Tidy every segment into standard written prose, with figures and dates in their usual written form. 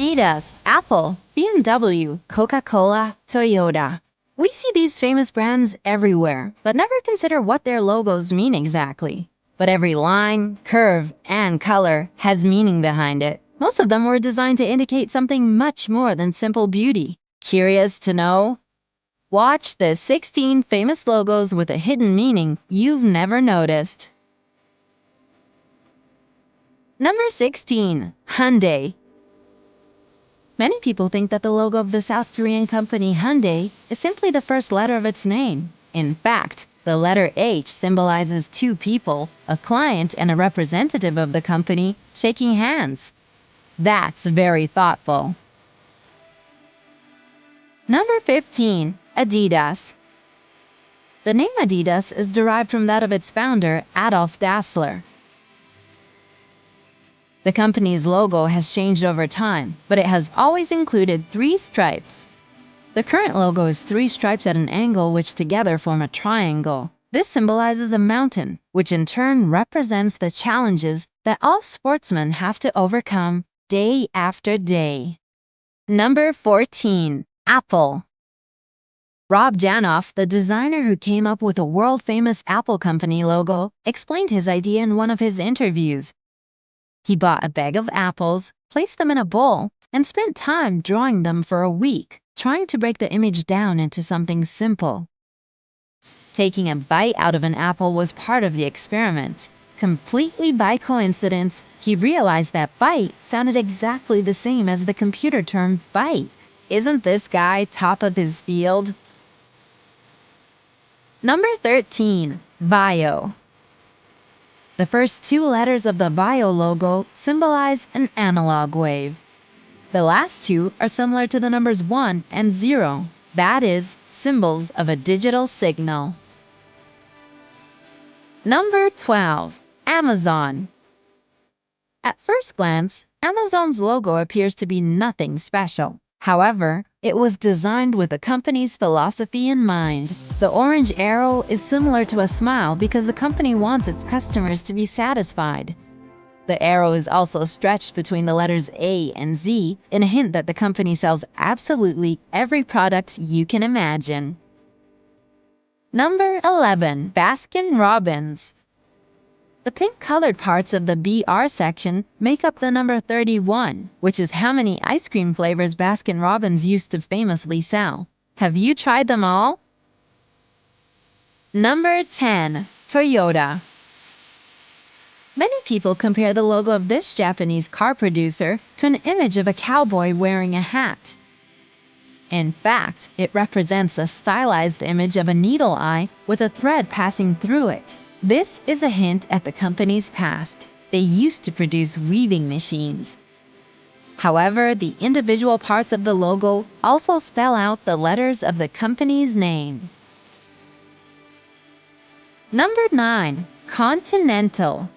Adidas, Apple, BMW, Coca-Cola, Toyota. We see these famous brands everywhere, but never consider what their logos mean exactly. But every line, curve, and color has meaning behind it. Most of them were designed to indicate something much more than simple beauty. Curious to know? Watch the 16 famous logos with a hidden meaning you've never noticed. Number 16. Hyundai. Many people think that the logo of the South Korean company Hyundai is simply the first letter of its name. In fact, the letter H symbolizes two people, a client and a representative of the company, shaking hands. That's very thoughtful. Number 15. Adidas. The name Adidas is derived from that of its founder, Adolf Dassler. The company's logo has changed over time, but it has always included 3 stripes. The current logo is 3 stripes at an angle which together form a triangle. This symbolizes a mountain, which in turn represents the challenges that all sportsmen have to overcome day after day. Number 14. Apple. Rob Janoff, the designer who came up with the world-famous Apple Company logo, explained his idea in one of his interviews. He bought a bag of apples, placed them in a bowl, and spent time drawing them for a week, trying to break the image down into something simple. Taking a bite out of an apple was part of the experiment. Completely by coincidence, he realized that bite sounded exactly the same as the computer term bite. Isn't this guy top of his field? Number 13. VAIO. The first 2 letters of the VAIO logo symbolize an analog wave. The last 2 are similar to the numbers 1 and 0, that is, symbols of a digital signal. Number 12. Amazon. At first glance, Amazon's logo appears to be nothing special. However, it was designed with the company's philosophy in mind. The orange arrow is similar to a smile because the company wants its customers to be satisfied. The arrow is also stretched between the letters A and Z in a hint that the company sells absolutely every product you can imagine. Number 11. Baskin-Robbins. The pink-colored parts of the BR section make up the number 31, which is how many ice cream flavors Baskin-Robbins used to famously sell. Have you tried them all? Number 10. Toyota. Many people compare the logo of this Japanese car producer to an image of a cowboy wearing a hat. In fact, it represents a stylized image of a needle eye with a thread passing through it. This is a hint at the company's past. They used to produce weaving machines. However, the individual parts of the logo also spell out the letters of the company's name. Number 9. Continental.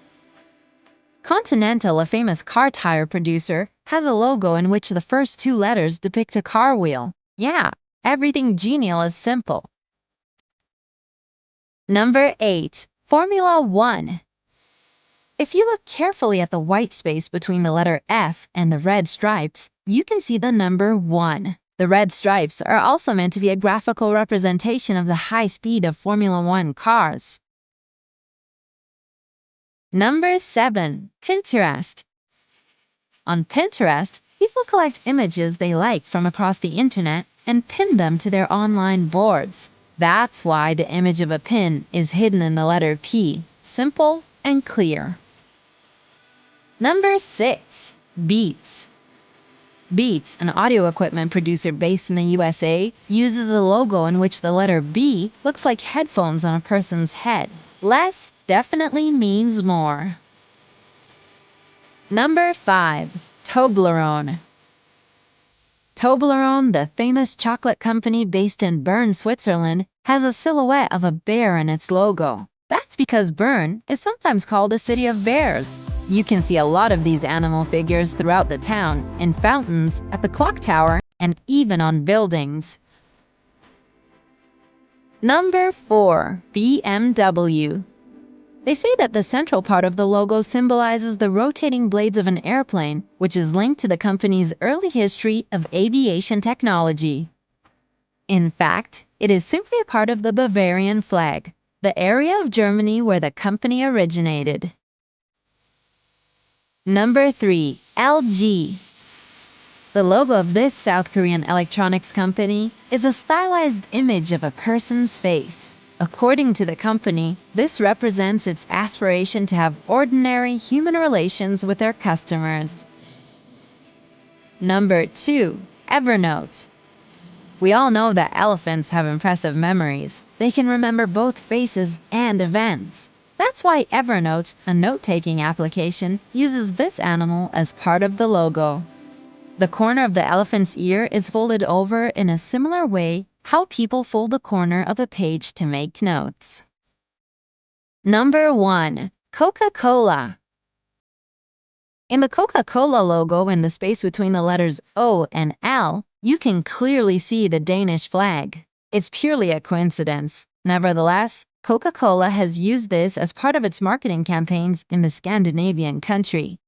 Continental, a famous car tire producer, has a logo in which the first 2 letters depict a car wheel. Yeah, everything genial is simple. Number 8. Formula 1. If you look carefully at the white space between the letter F and the red stripes, you can see the number 1. The red stripes are also meant to be a graphical representation of the high speed of Formula 1 cars. Number 7. Pinterest. On Pinterest, people collect images they like from across the internet and pin them to their online boards. That's why the image of a pin is hidden in the letter P, simple and clear. Number 6. Beats. Beats, an audio equipment producer based in the USA, uses a logo in which the letter B looks like headphones on a person's head. Less definitely means more. Number 5. Toblerone. Toblerone, the famous chocolate company based in Bern, Switzerland, has a silhouette of a bear in its logo. That's because Bern is sometimes called a city of bears. You can see a lot of these animal figures throughout the town, in fountains, at the clock tower, and even on buildings. Number 4. BMW. They say that the central part of the logo symbolizes the rotating blades of an airplane, which is linked to the company's early history of aviation technology. In fact, it is simply a part of the Bavarian flag, the area of Germany where the company originated. Number 3. LG. The logo of this South Korean electronics company is a stylized image of a person's face. According to the company, this represents its aspiration to have ordinary human relations with their customers. Number 2. Evernote. We all know that elephants have impressive memories. They can remember both faces and events. That's why Evernote, a note-taking application, uses this animal as part of the logo. The corner of the elephant's ear is folded over in a similar way how people fold the corner of a page to make notes. Number 1. Coca-Cola. In the Coca-Cola logo in the space between the letters O and L, you can clearly see the Danish flag. It's purely a coincidence. Nevertheless, Coca-Cola has used this as part of its marketing campaigns in the Scandinavian country.